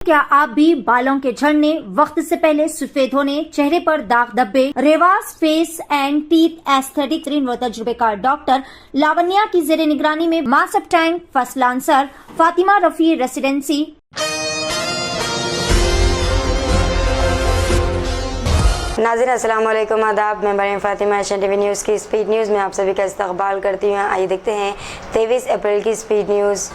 क्या आप भी बालों के झड़ने, वक्त से पहले सफेद होने, चेहरे पर दाग धब्बे, Revas face and teeth aesthetic व तजुर्बेकार डॉक्टर लावण्या की जेर निगरानी में master tank first lancer Fatima Rafi residency नाज़रीन अस्सलाम वालेकुम, आदाब। मैं Maryam Fatima, Asian TV news की स्पीड न्यूज़ में आप सभी का इस्तकबाल करती हूँ। आइए देखते हैं 23 अप्रैल की स्पीड न्यूज़।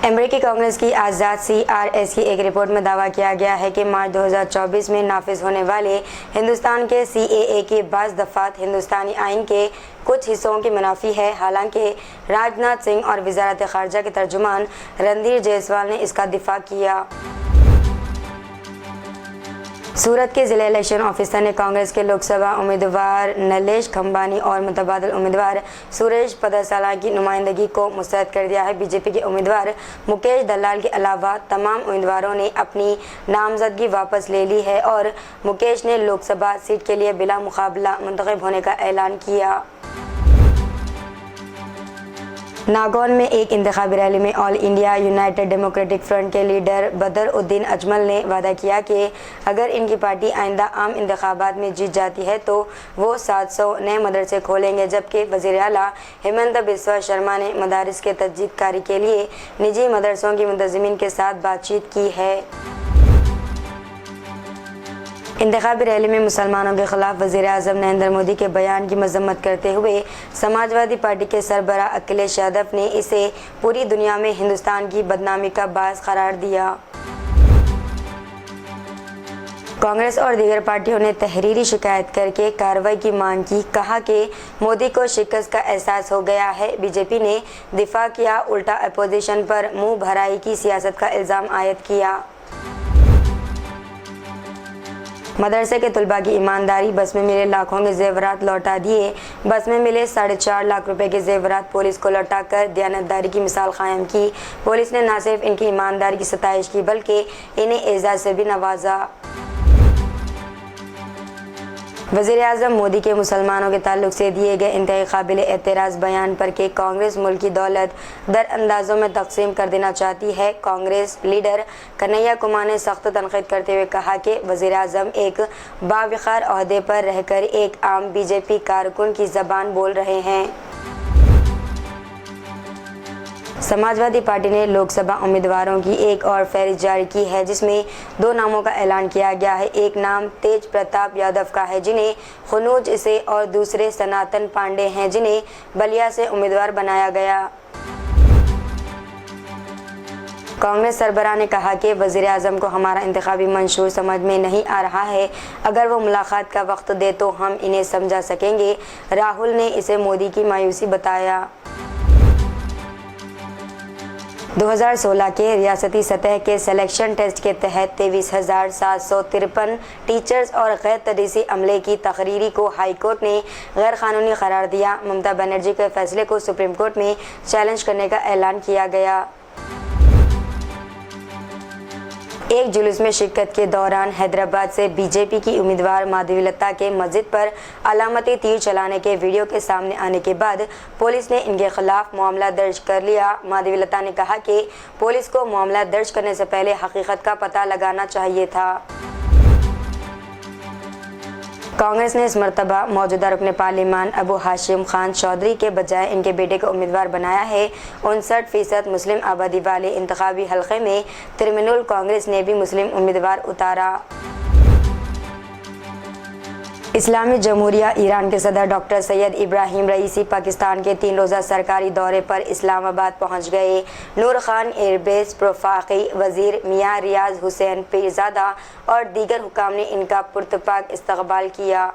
अमेरिकी कांग्रेस की आज़ाद CRS की एक रिपोर्ट में दावा किया गया है कि मार्च 2024 में नाफिज होने वाले हिंदुस्तान के CAA की बाज़ दफ़ात हिंदुस्तानी आइन के कुछ हिस्सों की मुनाफी है। हालांकि राजनाथ सिंह और वज़ारत ख़ारजा के तर्जुमान रणधीर जायसवाल ने इसका दिफा किया। सूरत के ज़िला इलेक्शन ऑफिसर ने कांग्रेस के लोकसभा उम्मीदवार नलेश खंबानी और मुतबादल उम्मीदवार सुरेश पदसाला की नुमाइंदगी को मुस्तरद कर दिया है। बीजेपी के उम्मीदवार मुकेश दलाल के अलावा तमाम उम्मीदवारों ने अपनी नामजदगी वापस ले ली है और मुकेश ने लोकसभा सीट के लिए बिला मुकाबला मुंतखब होने का ऐलान किया। नागौन में एक इंतखाबी रैली में all India United democratic front के लीडर बदर उद्दीन अजमल ने वादा किया कि अगर इनकी पार्टी आइंदा आम इंतखाबात में जीत जाती है तो वो 700 नए मदरसे खोलेंगे। जबकि वज़ीर आला हेमंत बिस्वा शर्मा ने मदारिस के तजदीद कारी के लिए निजी मदरसों की मुंतज़िमीन के साथ बातचीत की है। इंतखाबी रैली में मुसलमानों के खिलाफ वज़ीर आज़म नरेंद्र मोदी के बयान की मजम्मत करते हुए समाजवादी पार्टी के सरबराह अखिलेश यादव ने इसे पूरी दुनिया में हिंदुस्तान की बदनामी का बायस करार दिया। कांग्रेस और दीगर पार्टियों ने तहरीरी शिकायत करके कार्रवाई की मांग की। कहा कि मोदी को शिकस्त का एहसास हो गया है। बीजेपी ने दिफा किया, उल्टा अपोजिशन पर मुंह भराई की सियासत का इल्ज़ाम आयद किया। मदरसे के तलबा की ईमानदारी, बस में मिले लाखों के जेवरात लौटा दिए। बस में मिले 4.5 लाख रुपए के जेवरात पुलिस को लौटाकर दयानतदारी की मिसाल कायम की। पुलिस ने न सिर्फ इनकी ईमानदारी की सताइश की बल्कि इन्हें एजाज़ से भी नवाजा। वज़ीर आज़म मोदी के मुसलमानों के ताल्लुक से दिए गए इंतहाई काबिल एतराज़ बयान पर कि कांग्रेस मुल्क की दौलत दर अंदाज़ों में तकसीम कर देना चाहती है। कांग्रेस लीडर कन्हैया कुमार ने सख्त तनकीद करते हुए कहा कि वज़ीर आज़म एक बावक़ार ओहदे पर रहकर एक आम बीजेपी कारकुन की ज़बान बोल रहे हैं। समाजवादी पार्टी ने लोकसभा उम्मीदवारों की एक और फहरिस्त जारी की है जिसमें 2 नामों का ऐलान किया गया है। एक नाम तेज प्रताप यादव का है जिन्हें खनौज से और दूसरे सनातन पांडे हैं जिन्हें बलिया से उम्मीदवार बनाया गया। कांग्रेस सरबराह ने कहा कि वज़ीर आज़म को हमारा इंतखाबी मंशूर समझ में नहीं आ रहा है। अगर वो मुलाकात का वक्त दे तो हम इन्हें समझा सकेंगे। राहुल ने इसे मोदी की मायूसी बताया। 2016 के रियासती सतह के सिलेक्शन टेस्ट के तहत 23,753 टीचर्स और गैर तदरीसी अमले की तकरीरी को हाई कोर्ट ने गैर कानूनी करार दिया। ममता बनर्जी के फैसले को सुप्रीम कोर्ट में चैलेंज करने का ऐलान किया गया। एक जुलूस में शिरकत के दौरान हैदराबाद से बीजेपी की उम्मीदवार माधवीलता के मस्जिद पर अलामती तीर चलाने के वीडियो के सामने आने के बाद पुलिस ने इनके खिलाफ मामला दर्ज कर लिया। माधवीलता ने कहा कि पुलिस को मामला दर्ज करने से पहले हकीकत का पता लगाना चाहिए था। कांग्रेस ने इस मरतबा मौजूदा रुकन पार्लिमान अबू हाशिम खान चौधरी के बजाय इनके बेटे को उम्मीदवार बनाया है। 59% मुस्लिम आबादी वाले इंतखाबी हलके में तृणमूल कांग्रेस ने भी मुस्लिम उम्मीदवार उतारा। इस्लामी जमहूरिया ईरान के सदर डॉक्टर सैयद इब्राहिम रईसी पाकिस्तान के 3 रोज़ा सरकारी दौरे पर इस्लामाबाद पहुंच गए। नूर खान एयरबेस वफाकी वज़ीर मियां रियाज हुसैन पीरज़ादा और दीगर हुकाम ने इनका पुरतपाक इस्तकबाल किया।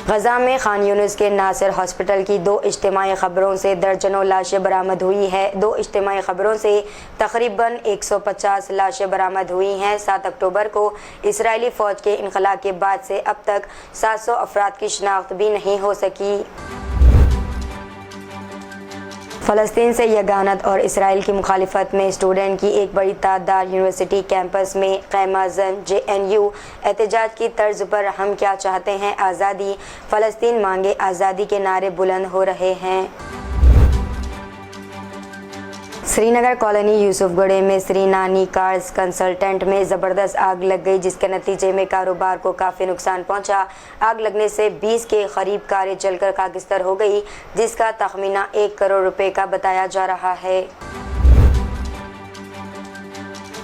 गजा में खान यूनिस के नासिर हॉस्पिटल की 2 इज्तिमाई खबरों से दर्जनों लाशें बरामद हुई है। 2 इज्तिमाई खबरों से तकरीबन 150 लाशें बरामद हुई हैं। 7 अक्टूबर को इसराइली फ़ौज के इनखला के बाद से अब तक 700 अफराद की शनाख्त भी नहीं हो सकी। फ़लस्तीन से यगानत और इसराइल की मुखालिफत में स्टूडेंट की एक बड़ी तादाद यूनिवर्सिटी कैंपस में क़ैमाज़न JNU एहतजाज की तर्ज पर हम क्या चाहते हैं आज़ादी, फ़लस्तीन मांगे आज़ादी के नारे बुलंद हो रहे हैं। श्री नगर कॉलोनी यूसुफगढ़ में श्री नानी कार्स कंसल्टेंट में ज़बरदस्त आग लग गई, जिसके नतीजे में कारोबार को काफ़ी नुकसान पहुंचा। आग लगने से 20 के करीब कारें जलकर खाकिस्तान हो गई, जिसका तखमीना 1 करोड़ रुपए का बताया जा रहा है।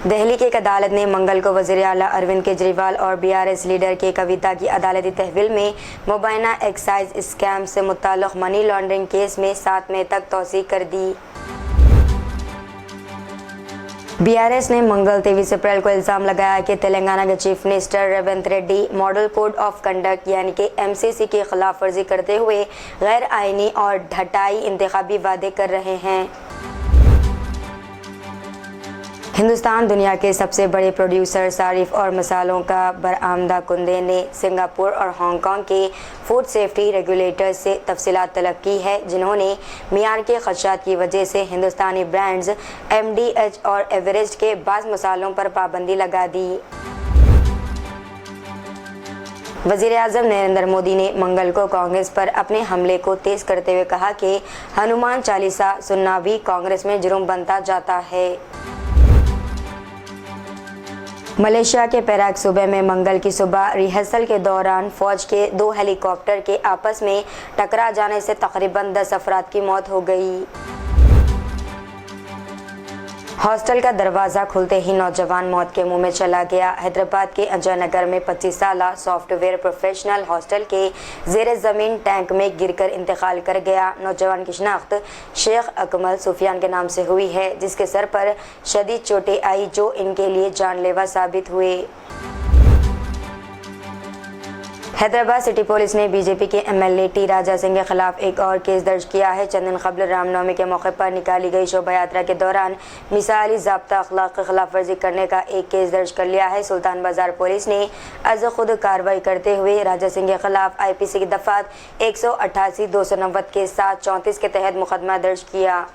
दिल्ली की एक अदालत ने मंगल को वज़ीर आला अरविंद केजरीवाल और बीआरएस लीडर के कविता की अदालती तहवील में मुबैना एक्साइज स्कैम से मुताल्लिक़ मनी लॉन्ड्रिंग केस में 7 मई तक तौसीक़ कर दी। बीआरएस ने मंगल 23 अप्रैल को इल्ज़ाम लगाया कि तेलंगाना के chief minister Revanth Reddy model code of conduct यानी कि एमसीसी की खिलाफ वर्जी करते हुए गैर आइनी और ढटाई इंतखाबी वादे कर रहे हैं। हिंदुस्तान दुनिया के सबसे बड़े प्रोड्यूसर सारिफ और मसालों का बरआमदा कुंदे ने सिंगापुर और हांगकांग के फूड सेफ्टी रेगुलेटर्स से तफसीलात तलब की है, जिन्होंने मियार के खदशात की वजह से हिंदुस्तानी ब्रांड्स एमडीएच और एवरेस्ट के बाज़ मसालों पर पाबंदी लगा दी। वज़ीर आज़म नरेंद्र मोदी ने मंगल को कांग्रेस पर अपने हमले को तेज़ करते हुए कहा कि हनुमान चालीसा सुनना भी कांग्रेस में जुर्म बनता जाता है। मलेशिया के पेराक सूबे में मंगल की सुबह रिहर्सल के दौरान फौज के 2 हेलीकॉप्टर के आपस में टकरा जाने से तकरीबन 10 अफराद की मौत हो गई। हॉस्टल का दरवाज़ा खुलते ही नौजवान मौत के मुंह में चला गया। हैदराबाद के अजयनगर में 25 साला सॉफ्टवेयर प्रोफेशनल हॉस्टल के ज़ेरे ज़मीन टैंक में गिरकर इंतकाल कर गया। नौजवान की शनाख्त शेख अकमल सुफियान के नाम से हुई है, जिसके सर पर शदीद चोटें आई जो इनके लिए जानलेवा साबित हुए। हैदराबाद सिटी पुलिस ने बीजेपी के एमएलए टी राजा सिंह के खिलाफ एक और केस दर्ज किया है। चंद दिन कबल रामनवमी के मौके पर निकाली गई शोभा यात्रा के दौरान मिसाली ज़ाब्ता अखलाक की खिलाफ वर्जी करने का एक केस दर्ज कर लिया है। सुल्तान बाजार पुलिस ने अज खुद कार्रवाई करते हुए राजा सिंह के खिलाफ आईपीसी की दफात 188, 290 के साथ 34 के तहत मुकदमा दर्ज किया।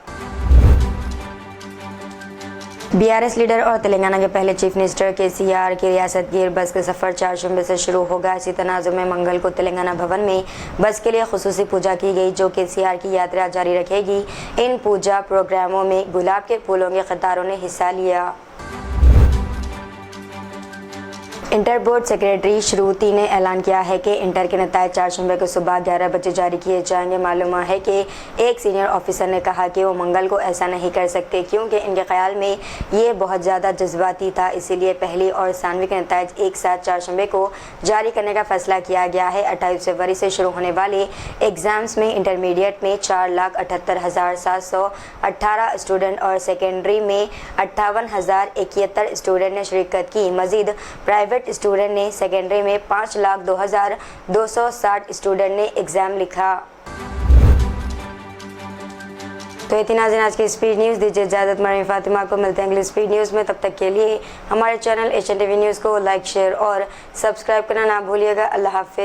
बीआरएस लीडर और तेलंगाना के पहले चीफ मिनिस्टर केसीआर की रियासत गिर बस का सफ़र 4 शुबे से शुरू होगा। इसी तनाज़ुर में मंगल को तेलंगाना भवन में बस के लिए खुसूसी पूजा की गई, जो केसीआर की यात्रा जारी रखेगी। इन पूजा प्रोग्रामों में गुलाब के फूलों के कतारों ने हिस्सा लिया। इंटर बोर्ड सेक्रेटरी श्रुति ने ऐलान किया है कि इंटर के नतीजे 4 शुबे को सुबह 11 बजे जारी किए जाएंगे। मालूम है कि एक सीनियर ऑफिसर ने कहा कि वो मंगल को ऐसा नहीं कर सकते क्योंकि इनके ख्याल में ये बहुत ज़्यादा जज्बाती था, इसीलिए पहली और सानवी के नतीजे एक साथ 4 शुबे को जारी करने का फैसला किया गया है। 28 फरवरी से शुरू होने वाले एग्ज़ाम्स में इंटरमीडिएट में 4,78,718 स्टूडेंट और सेकेंडरी में 58,071 स्टूडेंट ने शिरकत की। मजीद प्राइवेट स्टूडेंट ने सेकेंडरी में 5,02,260 स्टूडेंट ने एग्जाम लिखा। तो इतना आज की स्पीड न्यूज़ दीजिए इजाज़त। मरीम फातिमा को मिलते हैं अगली स्पीड न्यूज़ में। तब तक के लिए हमारे चैनल एशियन टीवी न्यूज़ को लाइक, शेयर और सब्सक्राइब करना ना भूलिएगा। अल्लाह हाफिज़।